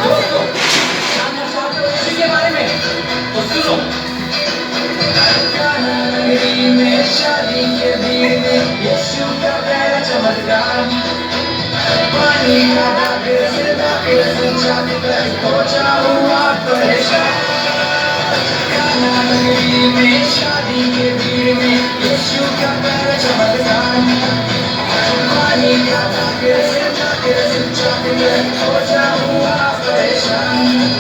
दोस्तों, जानना चाहते हो इसी के बारे में? तो सुनो। कान्हा नगरी में शादी के भीड़ में यीशु का पहला चमत्कार। पानी का धागे से चाबी कर खोजा हुआ परेशान। कान्हा नगरी में शादी के भीड़ में यीशु का पहला चमत्कार। पानी का धागे से चाबी कर खोजा हुआ परेशान।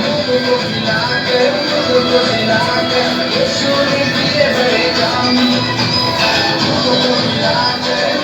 भूख को खिलाकर यीशु ने किए बड़े काम। भूख को खिलाकर